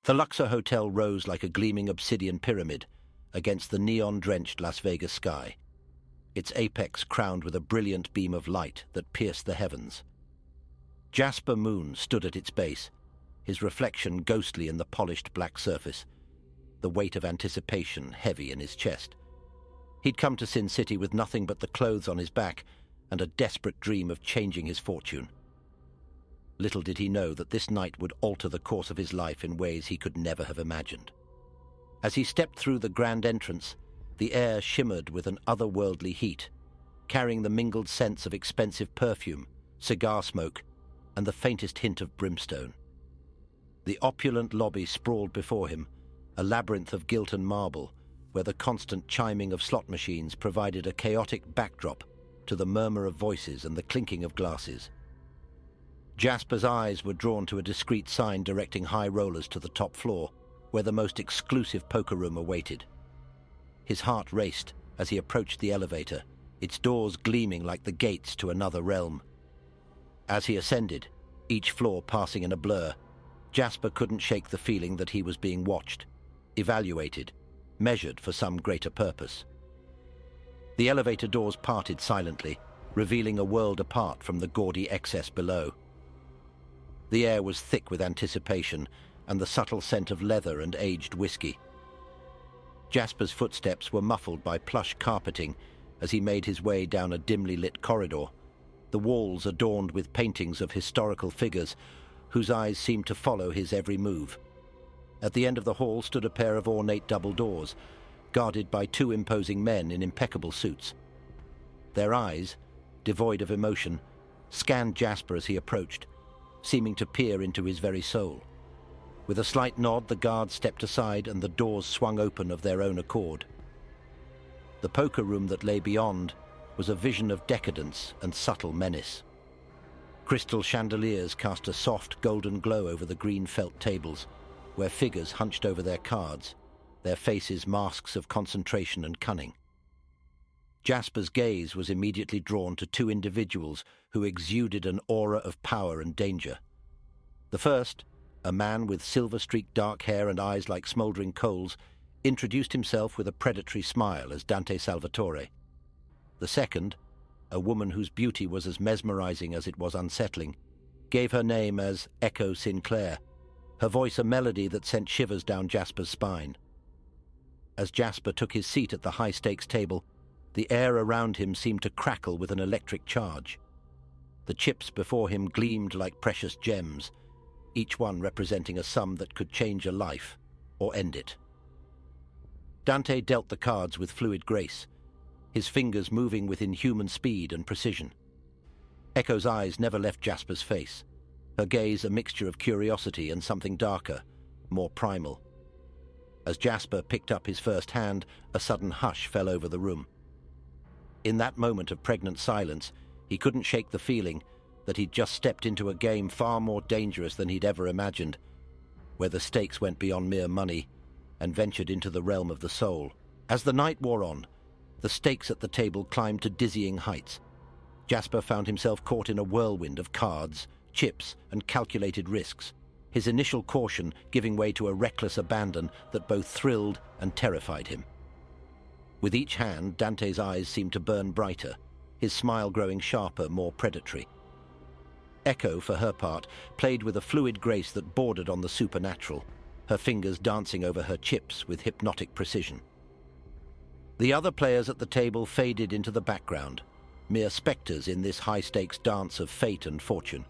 The Luxor Hotel rose like a gleaming obsidian pyramid against the neon-drenched Las Vegas sky, its apex crowned with a brilliant beam of light that pierced the heavens. Jasper Moone stood at its base, his reflection ghostly in the polished black surface, the weight of anticipation heavy in his chest. He'd come to Sin City with nothing but the clothes on his back and a desperate dream of changing his fortune. Little did he know that this night would alter the course of his life in ways he could never have imagined. As he stepped through the grand entrance, the air shimmered with an otherworldly heat, carrying the mingled scents of expensive perfume, cigar smoke, and the faintest hint of brimstone. The opulent lobby sprawled before him, a labyrinth of gilt and marble, where the constant chiming of slot machines provided a chaotic backdrop to the murmur of voices and the clinking of glasses. Jasper's eyes were drawn to a discreet sign directing high rollers to the top floor, where the most exclusive poker room awaited. His heart raced as he approached the elevator, its doors gleaming like the gates to another realm. As he ascended, each floor passing in a blur, Jasper couldn't shake the feeling that he was being watched, evaluated, measured for some greater purpose. The elevator doors parted silently, revealing a world apart from the gaudy excess below. The air was thick with anticipation and the subtle scent of leather and aged whiskey. Jasper's footsteps were muffled by plush carpeting as he made his way down a dimly lit corridor, the walls adorned with paintings of historical figures whose eyes seemed to follow his every move. At the end of the hall stood a pair of ornate double doors, guarded by two imposing men in impeccable suits. Their eyes, devoid of emotion, scanned Jasper as he approached, seeming to peer into his very soul. With a slight nod, the guards stepped aside and the doors swung open of their own accord. The poker room that lay beyond was a vision of decadence and subtle menace. Crystal chandeliers cast a soft golden glow over the green felt tables, where figures hunched over their cards, their faces masks of concentration and cunning. Jasper's gaze was immediately drawn to two individuals who exuded an aura of power and danger. The first, a man with silver-streaked dark hair and eyes like smouldering coals, introduced himself with a predatory smile as Dante Salvatore. The second, a woman whose beauty was as mesmerizing as it was unsettling, gave her name as Echo Sinclair, her voice a melody that sent shivers down Jasper's spine. As Jasper took his seat at the high-stakes table, the air around him seemed to crackle with an electric charge. The chips before him gleamed like precious gems, each one representing a sum that could change a life or end it. Dante dealt the cards with fluid grace, his fingers moving with inhuman speed and precision. Echo's eyes never left Jasper's face, her gaze a mixture of curiosity and something darker, more primal. As Jasper picked up his first hand, a sudden hush fell over the room. In that moment of pregnant silence, he couldn't shake the feeling that he'd just stepped into a game far more dangerous than he'd ever imagined, where the stakes went beyond mere money and ventured into the realm of the soul. As the night wore on, the stakes at the table climbed to dizzying heights. Jasper found himself caught in a whirlwind of cards, chips, and calculated risks, his initial caution giving way to a reckless abandon that both thrilled and terrified him. With each hand, Dante's eyes seemed to burn brighter, his smile growing sharper, more predatory. Echo, for her part, played with a fluid grace that bordered on the supernatural, her fingers dancing over her chips with hypnotic precision. The other players at the table faded into the background, mere specters in this high-stakes dance of fate and fortune.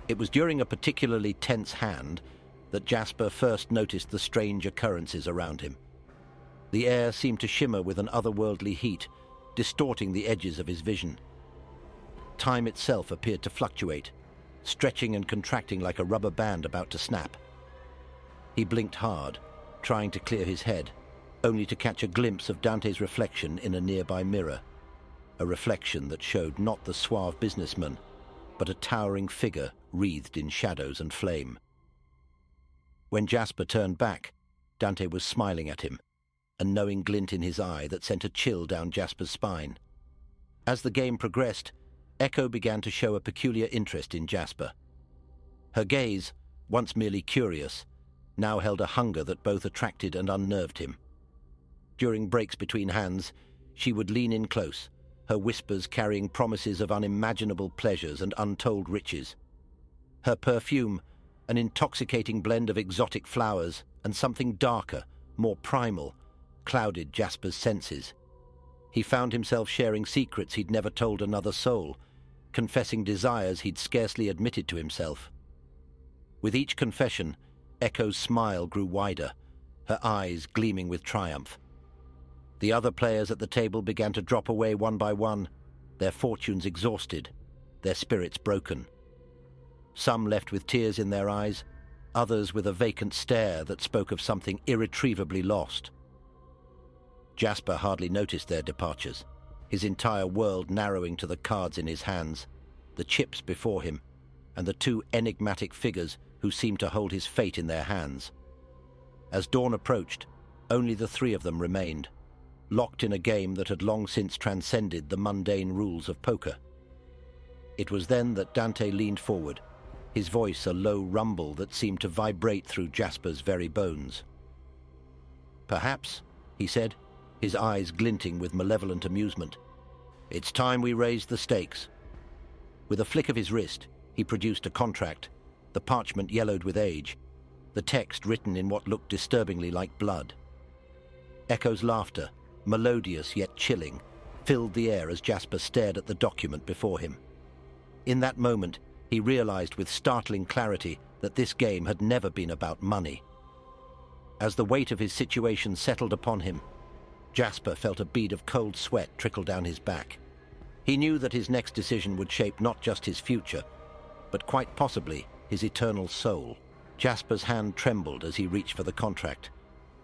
It was during a particularly tense hand that Jasper first noticed the strange occurrences around him. The air seemed to shimmer with an otherworldly heat, distorting the edges of his vision. Time itself appeared to fluctuate, stretching and contracting like a rubber band about to snap. He blinked hard, trying to clear his head, only to catch a glimpse of Dante's reflection in a nearby mirror, a reflection that showed not the suave businessman, but a towering figure wreathed in shadows and flame. When Jasper turned back, Dante was smiling at him, a knowing glint in his eye that sent a chill down Jasper's spine. As the game progressed, Echo began to show a peculiar interest in Jasper. Her gaze, once merely curious, now held a hunger that both attracted and unnerved him. During breaks between hands, she would lean in close, her whispers carrying promises of unimaginable pleasures and untold riches. Her perfume, an intoxicating blend of exotic flowers and something darker, more primal, clouded Jasper's senses. He found himself sharing secrets he'd never told another soul, confessing desires he'd scarcely admitted to himself. With each confession, Echo's smile grew wider, her eyes gleaming with triumph. The other players at the table began to drop away one by one, their fortunes exhausted, their spirits broken. Some left with tears in their eyes, others with a vacant stare that spoke of something irretrievably lost. Jasper hardly noticed their departures, his entire world narrowing to the cards in his hands, the chips before him, and the two enigmatic figures who seemed to hold his fate in their hands. As dawn approached, only the three of them remained, locked in a game that had long since transcended the mundane rules of poker. It was then that Dante leaned forward, his voice a low rumble that seemed to vibrate through Jasper's very bones. "Perhaps," he said, his eyes glinting with malevolent amusement, "it's time we raised the stakes." With a flick of his wrist, he produced a contract, the parchment yellowed with age, the text written in what looked disturbingly like blood. Echo's laughter, melodious yet chilling, filled the air as Jasper stared at the document before him. In that moment, he realized with startling clarity that this game had never been about money. As the weight of his situation settled upon him, Jasper felt a bead of cold sweat trickle down his back. He knew that his next decision would shape not just his future, but quite possibly his eternal soul. Jasper's hand trembled as he reached for the contract,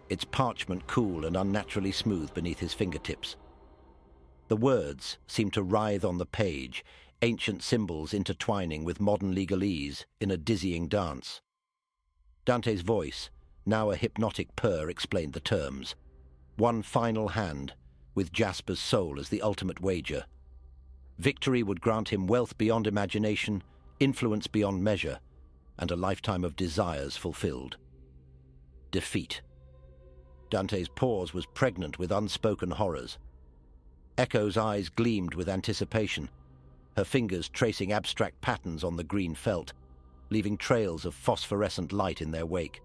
its parchment cool and unnaturally smooth beneath his fingertips. The words seemed to writhe on the page, ancient symbols intertwining with modern legalese in a dizzying dance. Dante's voice, now a hypnotic purr, explained the terms. One final hand, with Jasper's soul as the ultimate wager. Victory would grant him wealth beyond imagination, influence beyond measure, and a lifetime of desires fulfilled. Defeat. Dante's pause was pregnant with unspoken horrors. Echo's eyes gleamed with anticipation, her fingers tracing abstract patterns on the green felt, leaving trails of phosphorescent light in their wake.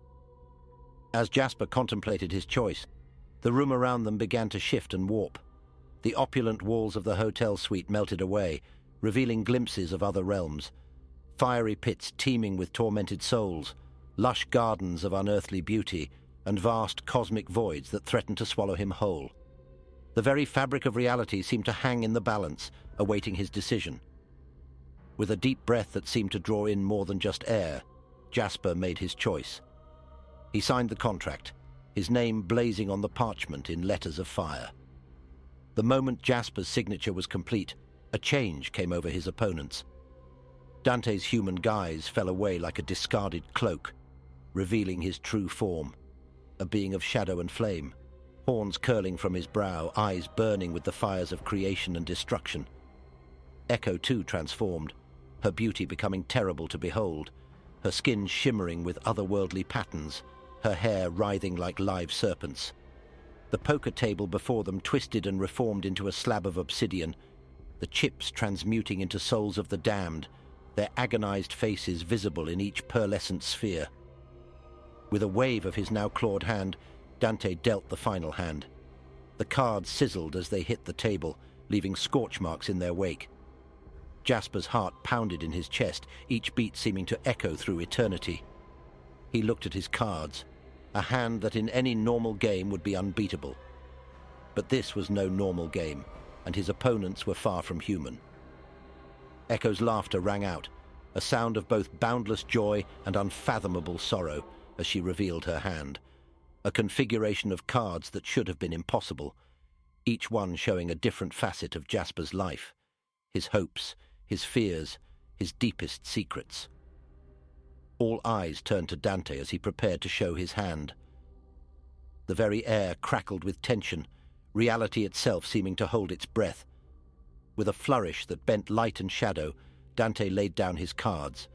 As Jasper contemplated his choice, the room around them began to shift and warp. The opulent walls of the hotel suite melted away, revealing glimpses of other realms. Fiery pits teeming with tormented souls, lush gardens of unearthly beauty, and vast cosmic voids that threatened to swallow him whole. The very fabric of reality seemed to hang in the balance, awaiting his decision. With a deep breath that seemed to draw in more than just air, Jasper made his choice. He signed the contract, his name blazing on the parchment in letters of fire. The moment Jasper's signature was complete, a change came over his opponents. Dante's human guise fell away like a discarded cloak, revealing his true form, a being of shadow and flame, horns curling from his brow, eyes burning with the fires of creation and destruction. Echo too transformed, her beauty becoming terrible to behold, her skin shimmering with otherworldly patterns, her hair writhing like live serpents. The poker table before them twisted and reformed into a slab of obsidian, the chips transmuting into souls of the damned, their agonized faces visible in each pearlescent sphere. With a wave of his now clawed hand, Dante dealt the final hand. The cards sizzled as they hit the table, leaving scorch marks in their wake. Jasper's heart pounded in his chest, each beat seeming to echo through eternity. He looked at his cards, a hand that in any normal game would be unbeatable. But this was no normal game, and his opponents were far from human. Echo's laughter rang out, a sound of both boundless joy and unfathomable sorrow, as she revealed her hand. A configuration of cards that should have been impossible, each one showing a different facet of Jasper's life, his hopes, his fears, his deepest secrets. All eyes turned to Dante as he prepared to show his hand. The very air crackled with tension, reality itself seeming to hold its breath. With a flourish that bent light and shadow, Dante laid down his cards.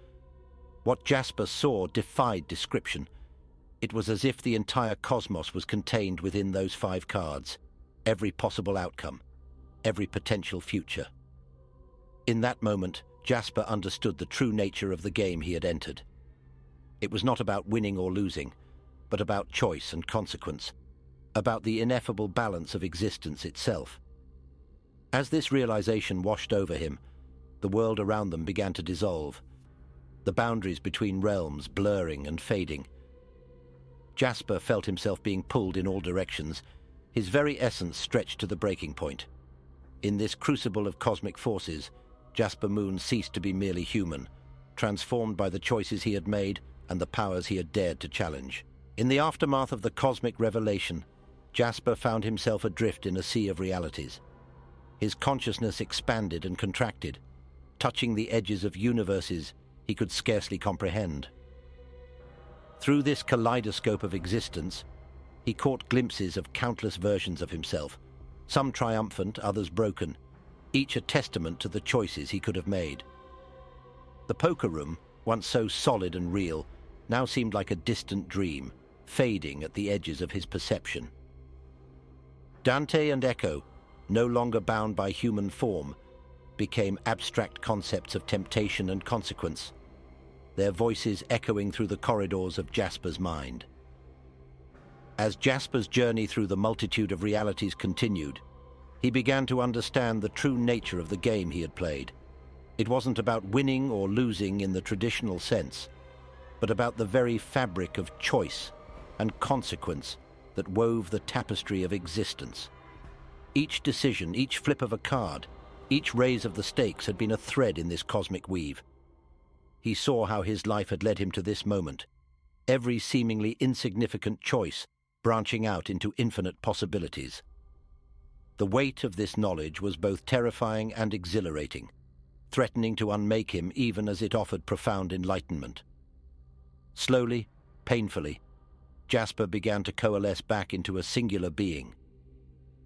What Jasper saw defied description. It was as if the entire cosmos was contained within those 5 cards, every possible outcome, every potential future. In that moment, Jasper understood the true nature of the game he had entered. It was not about winning or losing, but about choice and consequence, about the ineffable balance of existence itself. As this realization washed over him, the world around them began to dissolve, the boundaries between realms blurring and fading. Jasper felt himself being pulled in all directions, his very essence stretched to the breaking point. In this crucible of cosmic forces, Jasper Moone ceased to be merely human, transformed by the choices he had made and the powers he had dared to challenge. In the aftermath of the cosmic revelation, Jasper found himself adrift in a sea of realities. His consciousness expanded and contracted, touching the edges of universes he could scarcely comprehend. Through this kaleidoscope of existence, he caught glimpses of countless versions of himself, some triumphant, others broken, each a testament to the choices he could have made. The poker room, once so solid and real, now seemed like a distant dream, fading at the edges of his perception. Dante and Echo, no longer bound by human form, became abstract concepts of temptation and consequence, their voices echoing through the corridors of Jasper's mind. As Jasper's journey through the multitude of realities continued, he began to understand the true nature of the game he had played. It wasn't about winning or losing in the traditional sense, but about the very fabric of choice and consequence that wove the tapestry of existence. Each decision, each flip of a card, each raise of the stakes had been a thread in this cosmic weave. He saw how his life had led him to this moment, every seemingly insignificant choice branching out into infinite possibilities. The weight of this knowledge was both terrifying and exhilarating, threatening to unmake him even as it offered profound enlightenment. Slowly, painfully, Jasper began to coalesce back into a singular being.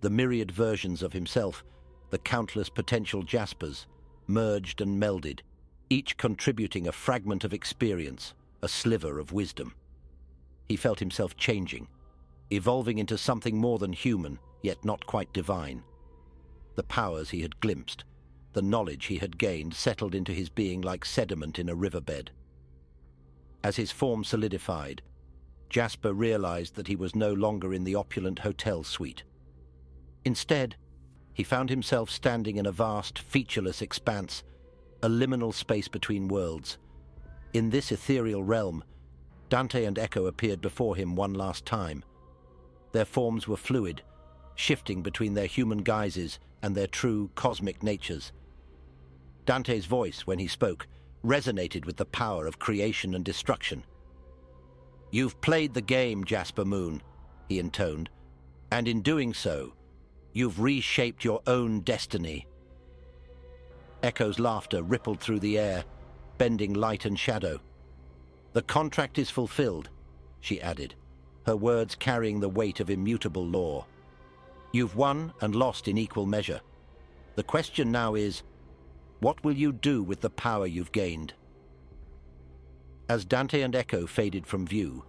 The myriad versions of himself, the countless potential Jaspers, merged and melded, each contributing a fragment of experience, a sliver of wisdom. He felt himself changing, evolving into something more than human, yet not quite divine. The powers he had glimpsed, the knowledge he had gained settled into his being like sediment in a riverbed. As his form solidified, Jasper realized that he was no longer in the opulent hotel suite. Instead, he found himself standing in a vast, featureless expanse, a liminal space between worlds. In this ethereal realm, Dante and Echo appeared before him one last time. Their forms were fluid, shifting between their human guises and their true cosmic natures. Dante's voice, when he spoke, resonated with the power of creation and destruction. "You've played the game, Jasper Moone," he intoned, "and in doing so, you've reshaped your own destiny." Echo's laughter rippled through the air, bending light and shadow. "The contract is fulfilled," she added, her words carrying the weight of immutable law. "You've won and lost in equal measure. The question now is, what will you do with the power you've gained?" As Dante and Echo faded from view,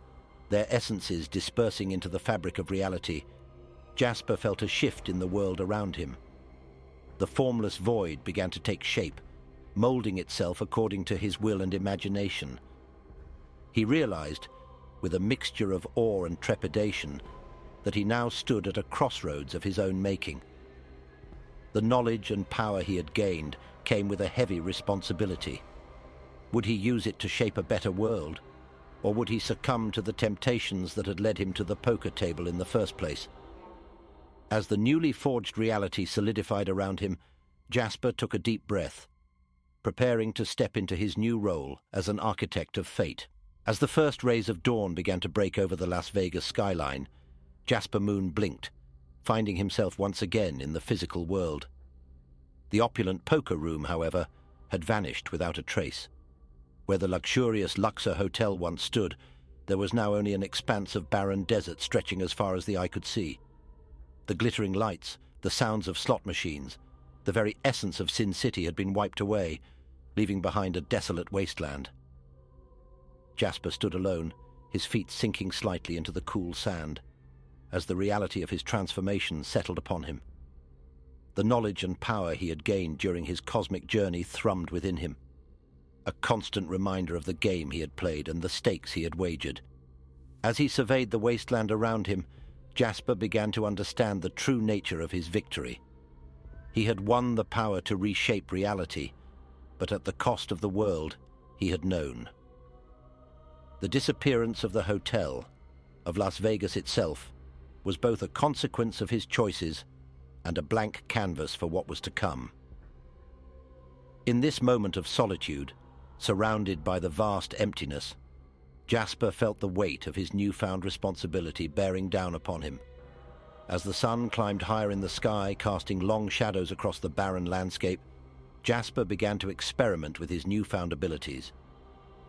their essences dispersing into the fabric of reality, Jasper felt a shift in the world around him. The formless void began to take shape, molding itself according to his will and imagination. He realized, with a mixture of awe and trepidation, that he now stood at a crossroads of his own making. The knowledge and power he had gained came with a heavy responsibility. Would he use it to shape a better world, or would he succumb to the temptations that had led him to the poker table in the first place? As the newly forged reality solidified around him, Jasper took a deep breath, preparing to step into his new role as an architect of fate. As the first rays of dawn began to break over the Las Vegas skyline, Jasper Moone blinked, finding himself once again in the physical world. The opulent poker room, however, had vanished without a trace. Where the luxurious Luxor Hotel once stood, there was now only an expanse of barren desert stretching as far as the eye could see. The glittering lights, the sounds of slot machines, the very essence of Sin City had been wiped away, leaving behind a desolate wasteland. Jasper stood alone, his feet sinking slightly into the cool sand, as the reality of his transformation settled upon him. The knowledge and power he had gained during his cosmic journey thrummed within him, a constant reminder of the game he had played and the stakes he had wagered. As he surveyed the wasteland around him, Jasper began to understand the true nature of his victory. He had won the power to reshape reality, but at the cost of the world he had known. The disappearance of the hotel, of Las Vegas itself, was both a consequence of his choices and a blank canvas for what was to come. In this moment of solitude, surrounded by the vast emptiness, Jasper felt the weight of his newfound responsibility bearing down upon him. As the sun climbed higher in the sky, casting long shadows across the barren landscape, Jasper began to experiment with his newfound abilities.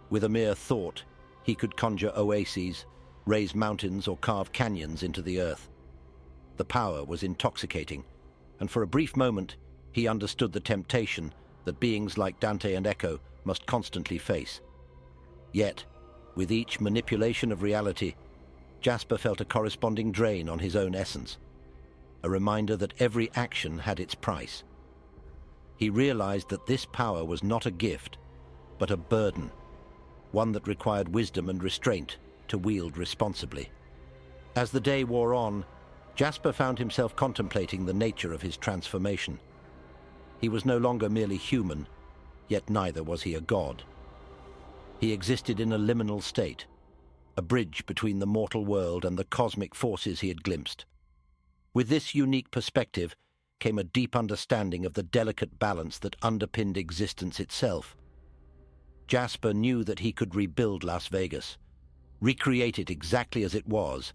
With a mere thought, he could conjure oases, raise mountains, or carve canyons into the earth. The power was intoxicating, and for a brief moment, he understood the temptation that beings like Dante and Echo must constantly face. Yet, with each manipulation of reality, Jasper felt a corresponding drain on his own essence, a reminder that every action had its price. He realized that this power was not a gift, but a burden, one that required wisdom and restraint to wield responsibly. As the day wore on, Jasper found himself contemplating the nature of his transformation. He was no longer merely human, yet neither was he a god. He existed in a liminal state, a bridge between the mortal world and the cosmic forces he had glimpsed. With this unique perspective came a deep understanding of the delicate balance that underpinned existence itself. Jasper knew that he could rebuild Las Vegas, recreate it exactly as it was,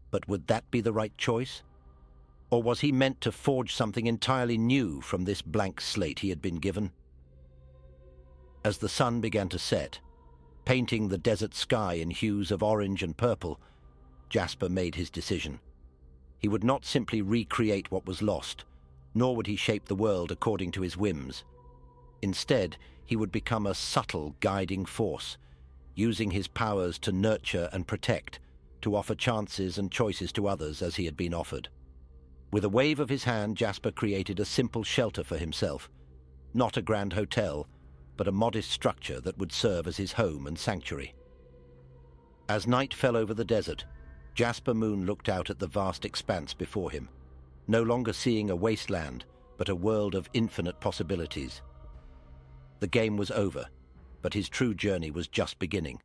but would that be the right choice? Or was he meant to forge something entirely new from this blank slate he had been given? As the sun began to set, painting the desert sky in hues of orange and purple, Jasper made his decision. He would not simply recreate what was lost, nor would he shape the world according to his whims. Instead, he would become a subtle guiding force, using his powers to nurture and protect, to offer chances and choices to others as he had been offered. With a wave of his hand, Jasper created a simple shelter for himself, not a grand hotel, but a modest structure that would serve as his home and sanctuary. As night fell over the desert, Jasper Moone looked out at the vast expanse before him, no longer seeing a wasteland, but a world of infinite possibilities. The game was over, but his true journey was just beginning.